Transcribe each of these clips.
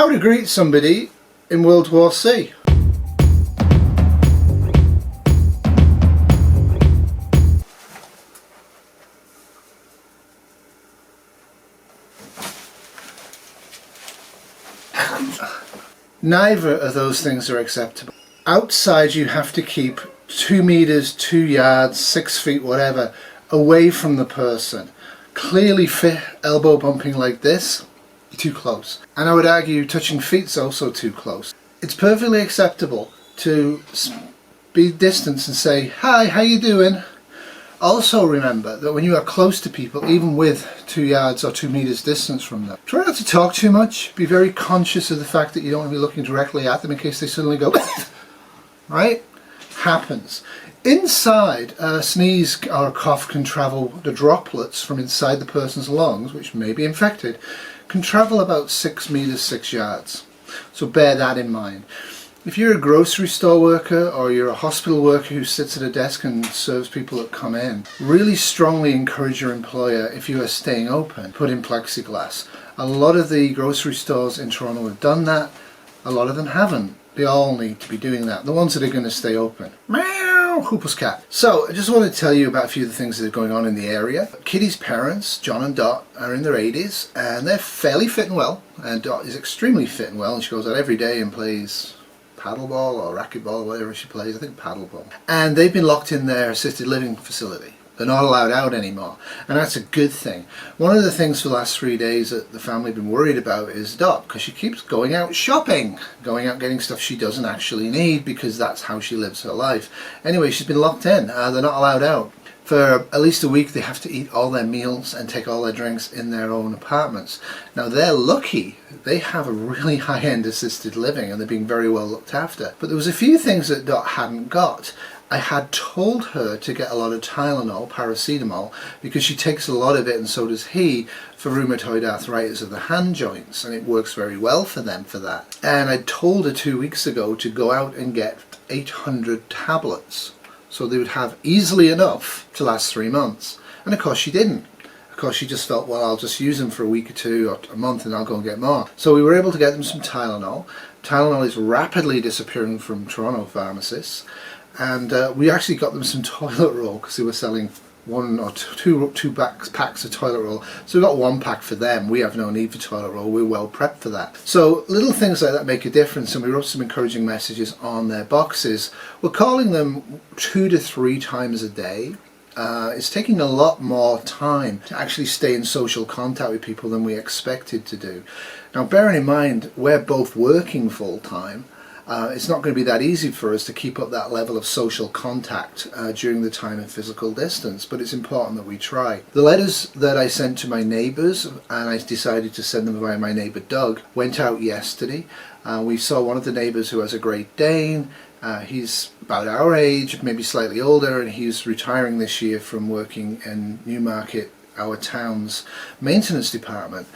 How to greet somebody in World War C. Neither of those things are acceptable. Outside you have to keep 2 meters, 2 yards, 6 feet, whatever, away from the person. Clearly fit elbow bumping like this, too close. And I would argue touching feet is also too close. It's perfectly acceptable to be distant and say, "Hi, how you doing?" Also remember that when you are close to people, even with 2 yards or 2 meters distance from them, try not to talk too much. Be very conscious of the fact that you don't want to be looking directly at them in case they suddenly go, right? Happens. Inside, a sneeze or a cough can travel, the droplets from inside the person's lungs, which may be infected, can travel about 6 meters, 6 yards. So bear that in mind. If you're a grocery store worker or you're a hospital worker who sits at a desk and serves people that come in, really strongly encourage your employer, if you are staying open, put in plexiglass. A lot of the grocery stores in Toronto have done that. A lot of them haven't. They all need to be doing that. The ones that are going to stay open. Meow, Huples cat. So I just want to tell you about a few of the things that are going on in the area. Kitty's parents, John and Dot, are in their 80s and they're fairly fit and well. And Dot is extremely fit and well, and she goes out every day and plays paddleball or racquetball or whatever she plays. I think paddleball. And they've been locked in their assisted living facility. They're not allowed out anymore, and that's a good thing. One of the things for the last 3 days that the family have been worried about is Dot, because she keeps going out shopping, going out getting stuff she doesn't actually need because that's how she lives her life. Anyway, she's been locked in. They're not allowed out. For at least a week they have to eat all their meals and take all their drinks in their own apartments. Now they're lucky. They have a really high-end assisted living and they're being very well looked after. But there was a few things that Dot hadn't got. I had told her to get a lot of Tylenol, paracetamol, because she takes a lot of it, and so does he, for rheumatoid arthritis of the hand joints, and it works very well for them for that. And I told her 2 weeks ago to go out and get 800 tablets, so they would have easily enough to last 3 months. And of course she didn't. Of course she just felt, well, I'll just use them for a week or two or a month and I'll go and get more. So we were able to get them some Tylenol. Tylenol is rapidly disappearing from Toronto pharmacists. And we actually got them some toilet roll because they were selling one or two packs of toilet roll. So we got 1 pack for them. We have no need for toilet roll. We're well prepped for that. So little things like that make a difference, and we wrote some encouraging messages on their boxes. We're calling them 2 to 3 times a day. It's taking a lot more time to actually stay in social contact with people than we expected to do. Now bearing in mind we're both working full time, it's not going to be that easy for us to keep up that level of social contact during the time of physical distance, but it's important that we try. The letters that I sent to my neighbours, and I decided to send them via my neighbour Doug, went out yesterday. We saw one of the neighbours who has a Great Dane. He's about our age, maybe slightly older, and he's retiring this year from working in Newmarket, our town's maintenance department.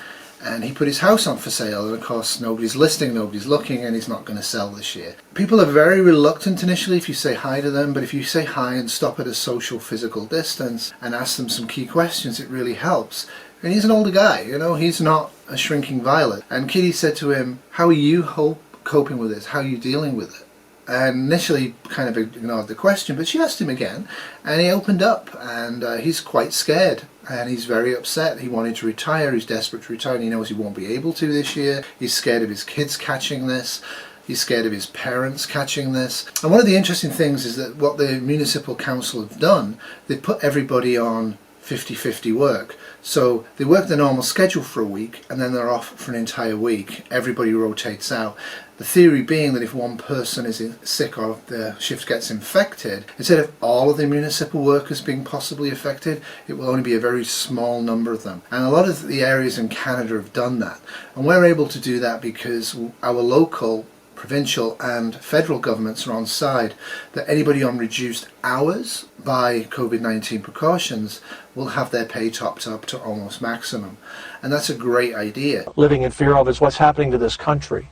And he put his house on for sale, and of course nobody's listing, nobody's looking, and he's not going to sell this year. People are very reluctant initially if you say hi to them, but if you say hi and stop at a social physical distance and ask them some key questions, it really helps. And he's an older guy, you know, he's not a shrinking violet. And Kitty said to him, "How are you coping with this? How are you dealing with it?" And initially kind of ignored the question, but she asked him again, and he opened up, and he's quite scared and he's very upset. He wanted to retire, he's desperate to retire, and he knows he won't be able to this year. He's scared of his kids catching this. He's scared of his parents catching this. And one of the interesting things is that what the municipal council have done, they've put everybody on 50-50 work. So they work the normal schedule for a week and then they're off for an entire week. Everybody rotates out. The theory being that if one person is sick or the shift gets infected, instead of all of the municipal workers being possibly affected, it will only be a very small number of them. And a lot of the areas in Canada have done that. And we're able to do that because our local, provincial and federal governments are on side that anybody on reduced hours by COVID-19 precautions will have their pay topped up to almost maximum. And that's a great idea. Living in fear of is what's happening to this country.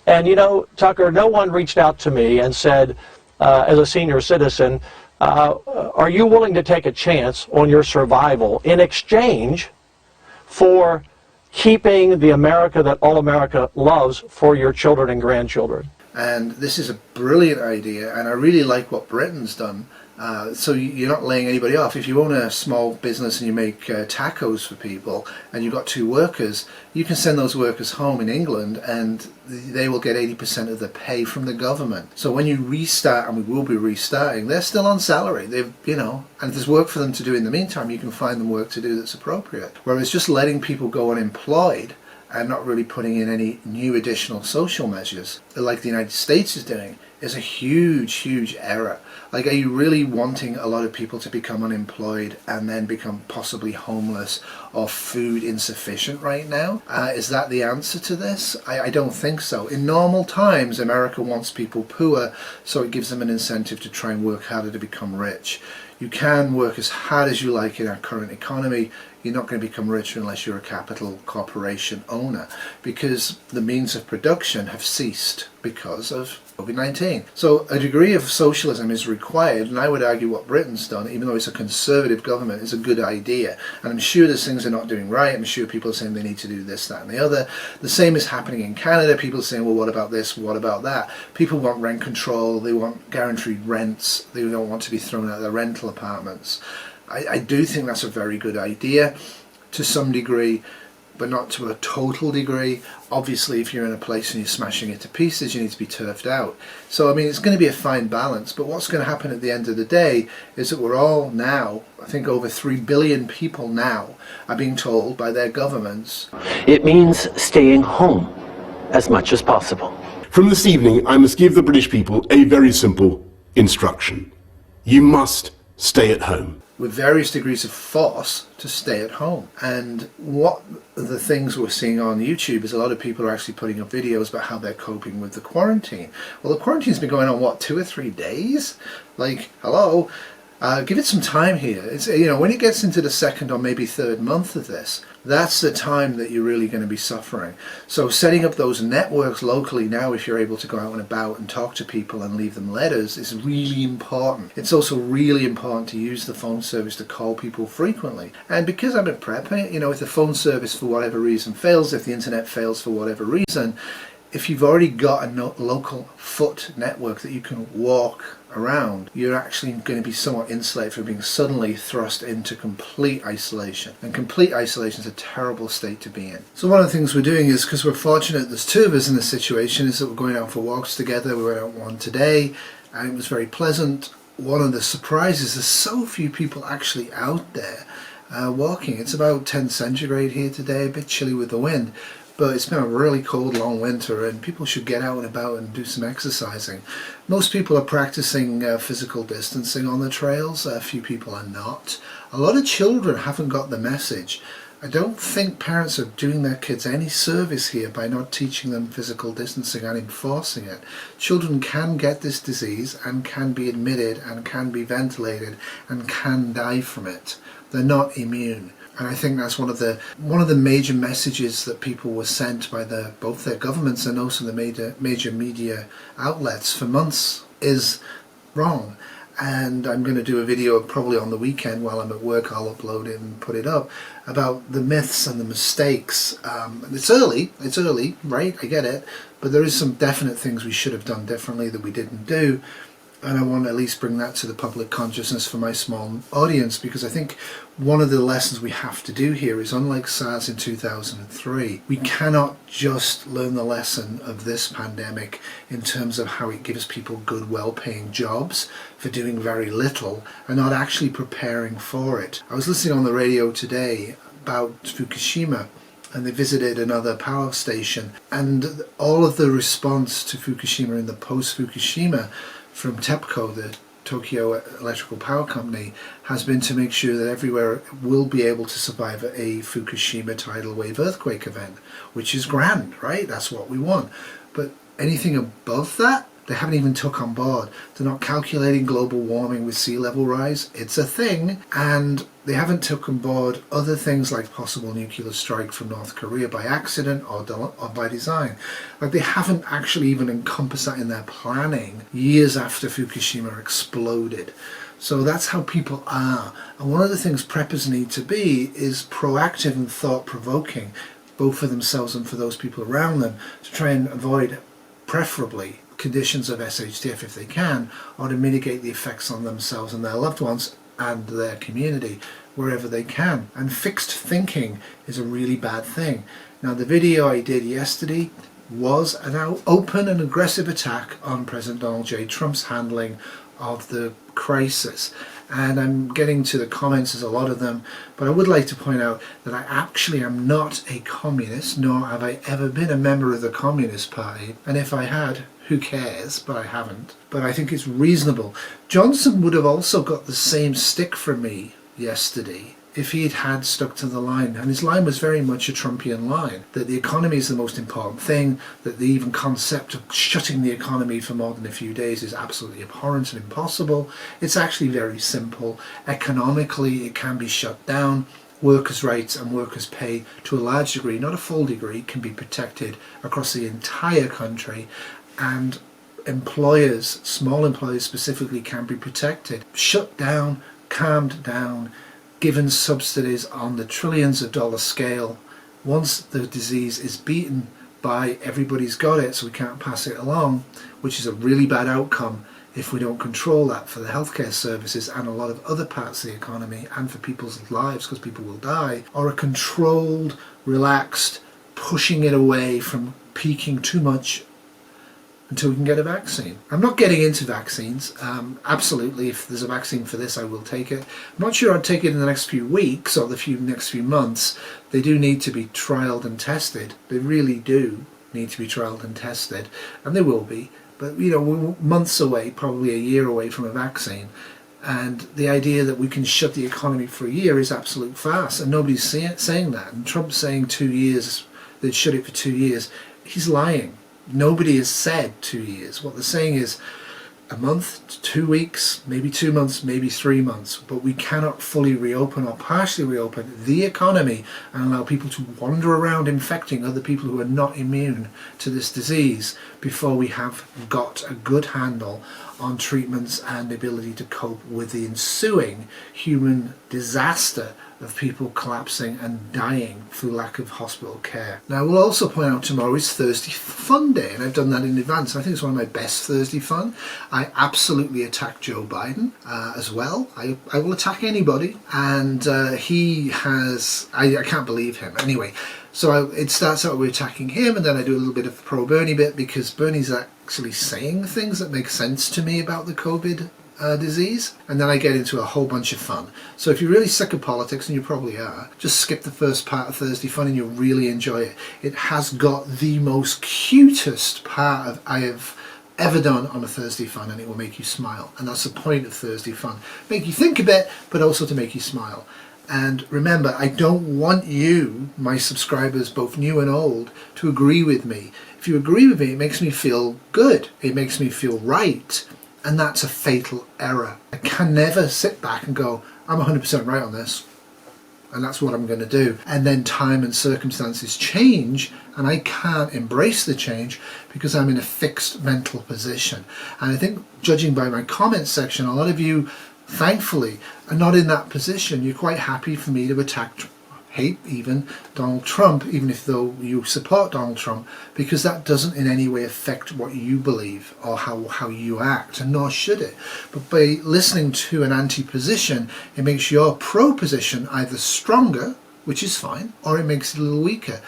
And you know, Tucker, no one reached out to me and said, as a senior citizen, are you willing to take a chance on your survival in exchange for keeping the America that all America loves for your children and grandchildren. And this is a brilliant idea, and I really like what Britain's done. So you're not laying anybody off. If you own a small business and you make tacos for people and you've got 2 workers, you can send those workers home in England and they will get 80% of the pay from the government. So when you restart, and we will be restarting, they're still on salary. They've, and if there's work for them to do in the meantime, you can find them work to do that's appropriate. Whereas just letting people go unemployed and not really putting in any new additional social measures, like the United States is doing, is a huge, huge error. Like, are you really wanting a lot of people to become unemployed and then become possibly homeless or food insufficient right now? Is that the answer to this? I don't think so. In normal times, America wants people poor, so it gives them an incentive to try and work harder to become rich. You can work as hard as you like in our current economy. You're not going to become rich unless you're a capital corporation owner, because the means of production have ceased because of COVID-19. So a degree of socialism is required, and I would argue what Britain's done, even though it's a conservative government, is a good idea. And I'm sure there's things they're not doing right. I'm sure people are saying they need to do this, that and the other. The same is happening in Canada. People are saying, well, what about this? What about that? People want rent control. They want guaranteed rents. They don't want to be thrown out of their rental apartments. I do think that's a very good idea to some degree, but not to a total degree. Obviously, if you're in a place and you're smashing it to pieces, you need to be turfed out. So, I mean, it's going to be a fine balance, but what's going to happen at the end of the day is that we're all now, I think over 3 billion people now, are being told by their governments, it means staying home as much as possible. From this evening, I must give the British people a very simple instruction. You must stay at home. With various degrees of force to stay at home. And what the things we're seeing on YouTube is a lot of people are actually putting up videos about how they're coping with the quarantine. Well, the quarantine's been going on, what, 2 or 3 days? Like, hello? Give it some time here. It's, when it gets into the 2nd or maybe 3rd month of this, that's the time that you're really going to be suffering. So setting up those networks locally now, if you're able to go out and about and talk to people and leave them letters, is really important. It's also really important to use the phone service to call people frequently. And because I'm a prepper, if the phone service for whatever reason fails, if the internet fails for whatever reason, if you've already got a local foot network that you can walk around, you're actually going to be somewhat insulated from being suddenly thrust into complete isolation. And complete isolation is a terrible state to be in. So one of the things we're doing is, because we're fortunate there's 2 of us in this situation, is that we're going out for walks together. We went out one today and it was very pleasant. One of the surprises is so few people actually out there walking. It's about 10 centigrade here today, a bit chilly with the wind. But it's been a really cold, long winter, and people should get out and about and do some exercising. Most people are practicing physical distancing on the trails. A few people are not. A lot of children haven't got the message. I don't think parents are doing their kids any service here by not teaching them physical distancing and enforcing it. Children can get this disease and can be admitted and can be ventilated and can die from it. They're not immune. And I think that's one of the major messages that people were sent by both their governments and also the major media outlets for months is wrong. And I'm going to do a video probably on the weekend while I'm at work. I'll upload it and put it up about the myths and the mistakes. It's early, right? I get it. But there is some definite things we should have done differently that we didn't do. And I want to at least bring that to the public consciousness for my small audience, because I think one of the lessons we have to do here is, unlike SARS in 2003, we cannot just learn the lesson of this pandemic in terms of how it gives people good, well-paying jobs for doing very little and not actually preparing for it. I was listening on the radio today about Fukushima, and they visited another power station, and all of the response to Fukushima in the post-Fukushima from TEPCO, the Tokyo Electrical Power Company, has been to make sure that everywhere will be able to survive a Fukushima tidal wave earthquake event, which is grand, right? That's what we want. But anything above that, they haven't even took on board. They're not calculating global warming with sea level rise. It's a thing. And they haven't took on board other things like possible nuclear strike from North Korea by accident or by design. Like, they haven't actually even encompassed that in their planning years after Fukushima exploded. So that's how people are. And one of the things preppers need to be is proactive and thought-provoking. both for themselves and for those people around them, to try and avoid, preferably, conditions of SHTF if they can, or to mitigate the effects on themselves and their loved ones and their community wherever they can. And fixed thinking is a really bad thing. Now, the video I did yesterday was an open and aggressive attack on President Donald J. Trump's handling of the crisis. And I'm getting to the comments, there's a lot of them, but I would like to point out that I actually am not a communist, nor have I ever been a member of the Communist Party. And if I had, who cares? But I haven't. But I think it's reasonable. Johnson would have also got the same stick from me yesterday if he had stuck to the line. And his line was very much a Trumpian line, that the economy is the most important thing, that the even concept of shutting the economy for more than a few days is absolutely abhorrent and impossible. It's actually very simple. Economically, it can be shut down. Workers' rights and workers' pay, to a large degree, not a full degree, can be protected across the entire country, and employers, small employers specifically, can be protected, shut down, calmed down, given subsidies on the trillions of dollar scale. Once the disease is beaten by everybody's got it, so we can't pass it along, which is a really bad outcome if we don't control that for the healthcare services and a lot of other parts of the economy and for people's lives, because people will die, or a controlled, relaxed, pushing it away from peaking too much until we can get a vaccine. I'm not getting into vaccines. Absolutely, if there's a vaccine for this, I will take it. I'm not sure I'd take it in the next few weeks or the next few months. They do need to be trialled and tested. They really do need to be trialled and tested, and they will be. But you know, we're months away, probably a year away from a vaccine. And the idea that we can shut the economy for a year is absolute farce, and nobody's saying that. And Trump's saying 2 years, they'd shut it for 2 years. He's lying. Nobody has said 2 years. What they're saying is a month, 2 weeks, maybe 2 months, maybe 3 months. But we cannot fully reopen or partially reopen the economy and allow people to wander around infecting other people who are not immune to this disease before we have got a good handle on treatments and the ability to cope with the ensuing human disaster of people collapsing and dying through lack of hospital care. Now, I will also point out tomorrow is Thursday Fun Day, and I've done that in advance. I think it's one of my best Thursday fun. I absolutely attack Joe Biden as well. I will attack anybody, and he has, I can't believe him. Anyway, so it starts out with attacking him, and then I do a little bit of the pro-Bernie bit, because Bernie's actually saying things that make sense to me about the COVID disease, and then I get into a whole bunch of fun. So if you're really sick of politics, and you probably are, just skip the first part of Thursday Fun and you'll really enjoy it. It has got the most cutest part I have ever done on a Thursday Fun, and it will make you smile. And that's the point of Thursday Fun. Make you think a bit, but also to make you smile. And remember, I don't want you, my subscribers, both new and old, to agree with me. If you agree with me, it makes me feel good. It makes me feel right. And that's a fatal error. I can never sit back and go, I'm 100% right on this, and that's what I'm going to do. And then time and circumstances change, and I can't embrace the change because I'm in a fixed mental position. And I think, judging by my comment section, a lot of you, thankfully, are not in that position. You're quite happy for me to attack, hate even, Donald Trump, even if though you support Donald Trump, because that doesn't in any way affect what you believe or how you act, and nor should it. But by listening to an anti-position, it makes your pro-position either stronger, which is fine, or it makes it a little weaker.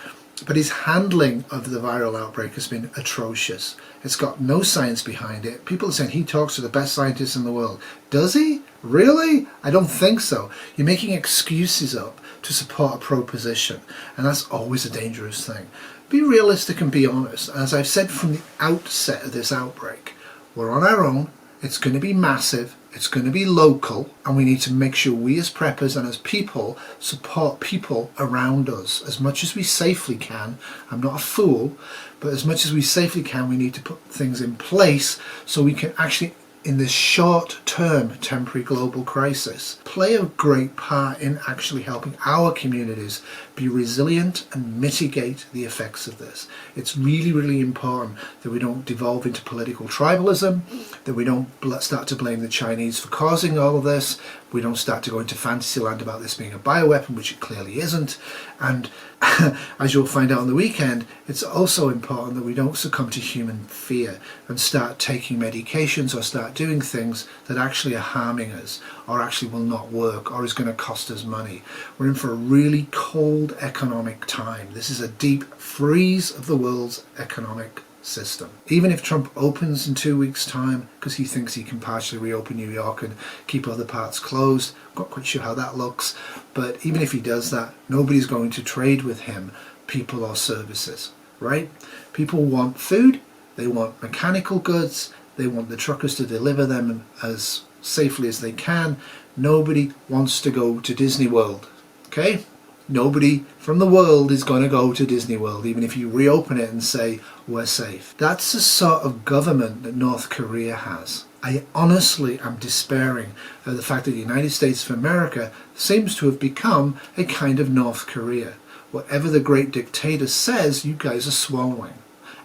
But his handling of the viral outbreak has been atrocious. It's got no science behind it. People are saying he talks to the best scientists in the world. Does he? Really? I don't think so. You're making excuses up to support a pro-position, and that's always a dangerous thing. Be realistic and be honest. As I've said from the outset of this outbreak, we're on our own. It's going to be massive. It's going to be local, and we need to make sure we as preppers and as people support people around us as much as we safely can. I'm not a fool, but as much as we safely can, we need to put things in place so we can actually in this short-term temporary global crisis play a great part in actually helping our communities be resilient and mitigate the effects of this. It's really, really important that we don't devolve into political tribalism, that we don't start to blame the Chinese for causing all of this, we don't start to go into fantasy land about this being a bioweapon, which it clearly isn't. And as you'll find out on the weekend, it's also important that we don't succumb to human fear and start taking medications or start doing things that actually are harming us or actually will not work or is going to cost us money. We're in for a really cold economic time. This is a deep freeze of the world's economic system. Even if Trump opens in 2 weeks' time because he thinks he can partially reopen New York and keep other parts closed, I'm not quite sure how that looks, but even if he does that, nobody's going to trade with him people or services, right? People want food, they want mechanical goods, they want the truckers to deliver them as safely as they can. Nobody wants to go to Disney World, okay? Nobody from the world is going to go to Disney World, even if you reopen it and say, we're safe. That's the sort of government that North Korea has. I honestly am despairing of the fact that the United States of America seems to have become a kind of North Korea. Whatever the great dictator says, you guys are swallowing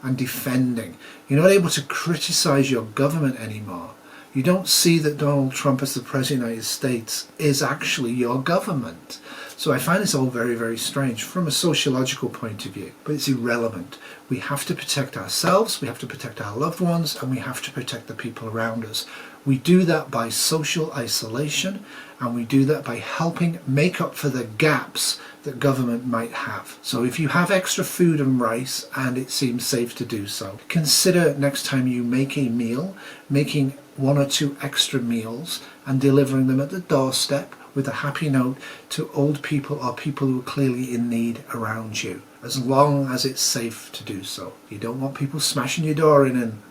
and defending. You're not able to criticize your government anymore. You don't see that Donald Trump as the President of the United States is actually your government. So I find this all very, very strange from a sociological point of view, but it's irrelevant. We have to protect ourselves, we have to protect our loved ones, and we have to protect the people around us. We do that by social isolation, and we do that by helping make up for the gaps that government might have. So if you have extra food and rice, and it seems safe to do so, consider next time you make a meal, making 1 or 2 extra meals and delivering them at the doorstep with a happy note to old people or people who are clearly in need around you, as long as it's safe to do so. You don't want people smashing your door in and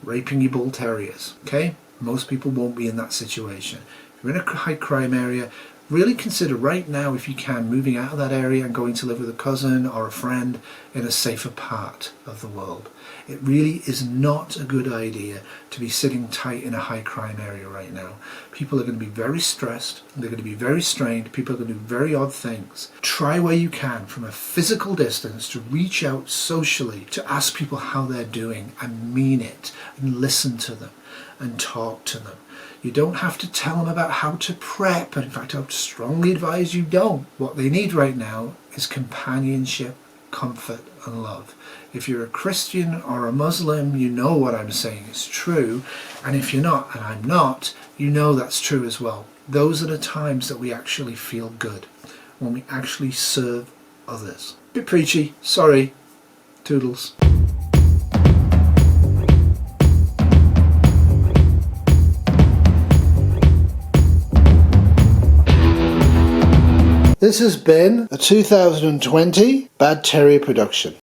raping your bull terriers, okay? Most people won't be in that situation. If you're in a high crime area, really consider right now, if you can, moving out of that area and going to live with a cousin or a friend in a safer part of the world. It really is not a good idea to be sitting tight in a high crime area right now. People are going to be very stressed, they're going to be very strained, people are going to do very odd things. Try where you can from a physical distance to reach out socially to ask people how they're doing and mean it and listen to them and talk to them. You don't have to tell them about how to prep, and in fact I would strongly advise you don't. What they need right now is companionship, comfort and love. If you're a Christian or a Muslim, you know what I'm saying is true, and if you're not, and I'm not, you know that's true as well. Those are the times that we actually feel good, when we actually serve others. Bit preachy, sorry, toodles. This has been a 2020 Bad Terrier production.